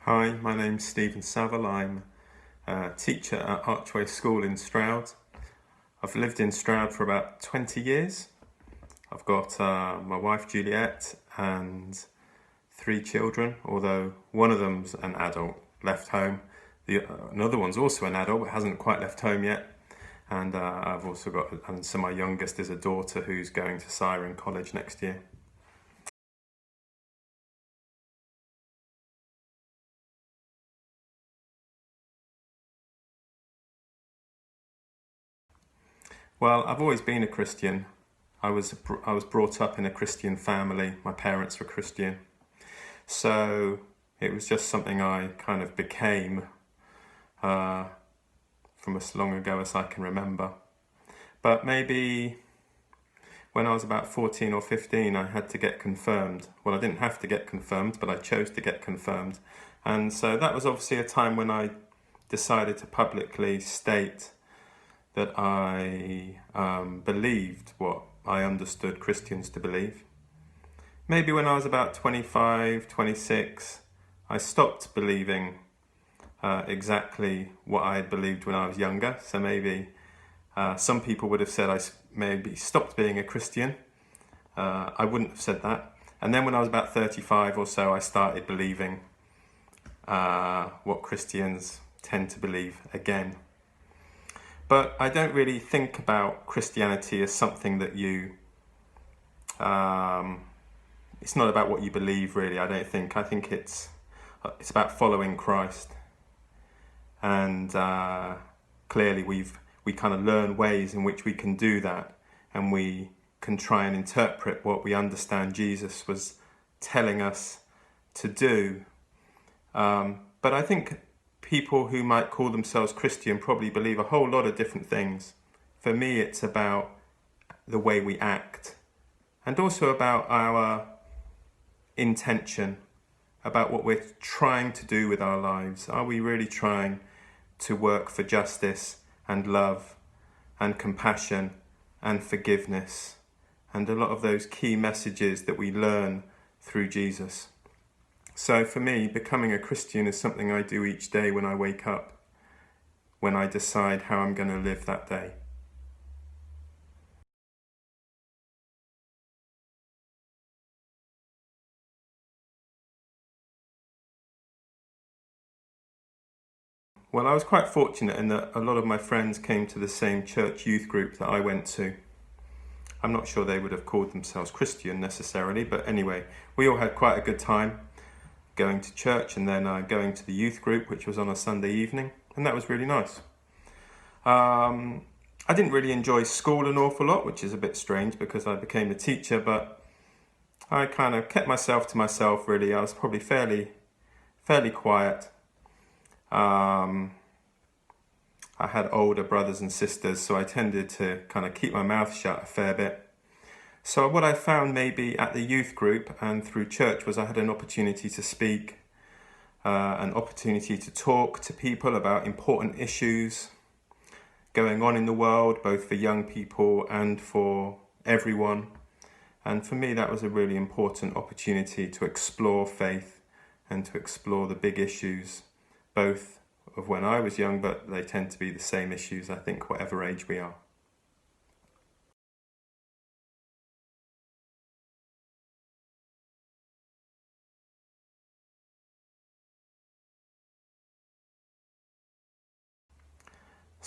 Hi, my name's Stephen Saville. I'm a teacher at Archway School in Stroud. I've lived in Stroud for about 20 years. I've got my wife Juliet and 3 children, although one of them's an adult, left home. Another one's also an adult, but hasn't quite left home yet. And I've also got, and so my youngest is a daughter who's going to Siren College next year. Well, I've always been a Christian. I was brought up in a Christian family. My parents were Christian. So it was just something I kind of became from as long ago as I can remember. But maybe when I was about 14 or 15, I had to get confirmed. Well, I didn't have to get confirmed, but I chose to get confirmed. And so that was obviously a time when I decided to publicly state that I believed what I understood Christians to believe. Maybe when I was about 25, 26, I stopped believing exactly what I had believed when I was younger. So maybe some people would have said I maybe stopped being a Christian. I wouldn't have said that. And then when I was about 35 or so, I started believing what Christians tend to believe again. But I don't really think about Christianity as something that you... it's not about what you believe, really, I don't think. I think it's about following Christ. And clearly we kind of learn ways in which we can do that. And we can try and interpret what we understand Jesus was telling us to do. But I think people who might call themselves Christian probably believe a whole lot of different things. For me, it's about the way we act, and also about our intention, about what we're trying to do with our lives. Are we really trying to work for justice and love and compassion and forgiveness, and a lot of those key messages that we learn through Jesus? So for me, becoming a Christian is something I do each day when I wake up, when I decide how I'm going to live that day. Well, I was quite fortunate in that a lot of my friends came to the same church youth group that I went to. I'm not sure they would have called themselves Christian necessarily, but anyway, we all had quite a good time going to church and then going to the youth group, which was on a Sunday evening, and that was really nice. I didn't really enjoy school an awful lot, which is a bit strange because I became a teacher, but I kind of kept myself to myself, really. I was probably fairly quiet. I had older brothers and sisters, so I tended to kind of keep my mouth shut a fair bit. So what I found maybe at the youth group and through church was I had an opportunity to speak, an opportunity to talk to people about important issues going on in the world, both for young people and for everyone. And for me, that was a really important opportunity to explore faith and to explore the big issues, both of when I was young, but they tend to be the same issues, I think, whatever age we are.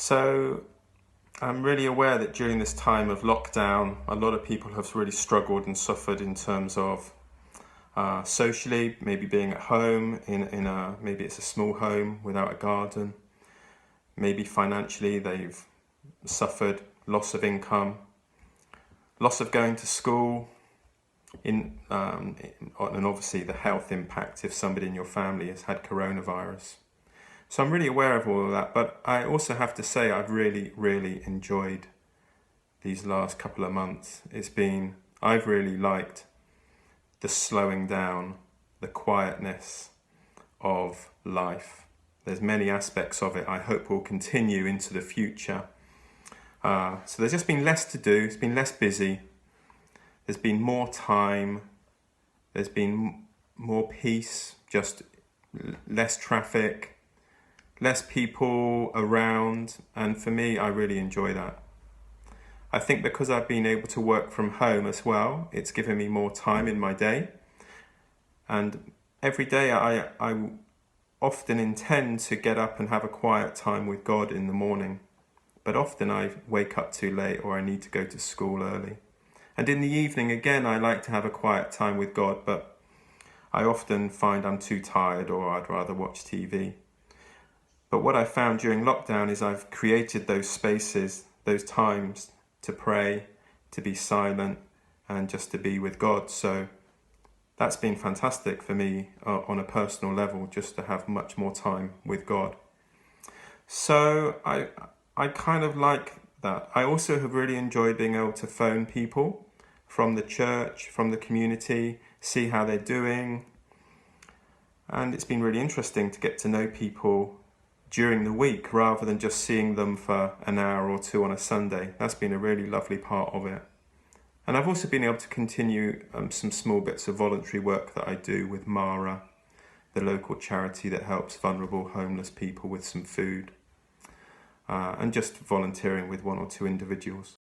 So I'm really aware that during this time of lockdown, a lot of people have really struggled and suffered in terms of socially, maybe being at home maybe it's a small home without a garden. Maybe financially they've suffered loss of income, loss of going to school, and obviously the health impact if somebody in your family has had coronavirus. So I'm really aware of all of that, but I also have to say I've really enjoyed these last couple of months. I've really liked the slowing down, the quietness of life. There's many aspects of it I hope will continue into the future. So there's just been less to do, it's been less busy, there's been more time, there's been more peace just less traffic, less people around, and for me, I really enjoy that. I think because I've been able to work from home as well, it's given me more time in my day. And every day I often intend to get up and have a quiet time with God in the morning. But often I wake up too late or I need to go to school early. And in the evening, again, I like to have a quiet time with God, but I often find I'm too tired or I'd rather watch TV. But what I found during lockdown is I've created those spaces, those times to pray, to be silent, and just to be with God. So that's been fantastic for me on a personal level, just to have much more time with God. So I kind of like that. I also have really enjoyed being able to phone people from the church, from the community, see how they're doing. And it's been really interesting to get to know people during the week rather than just seeing them for an hour or two on a Sunday. That's been a really lovely part of it. And I've also been able to continue some small bits of voluntary work that I do with Mara, the local charity that helps vulnerable homeless people with some food, and just volunteering with one or two individuals.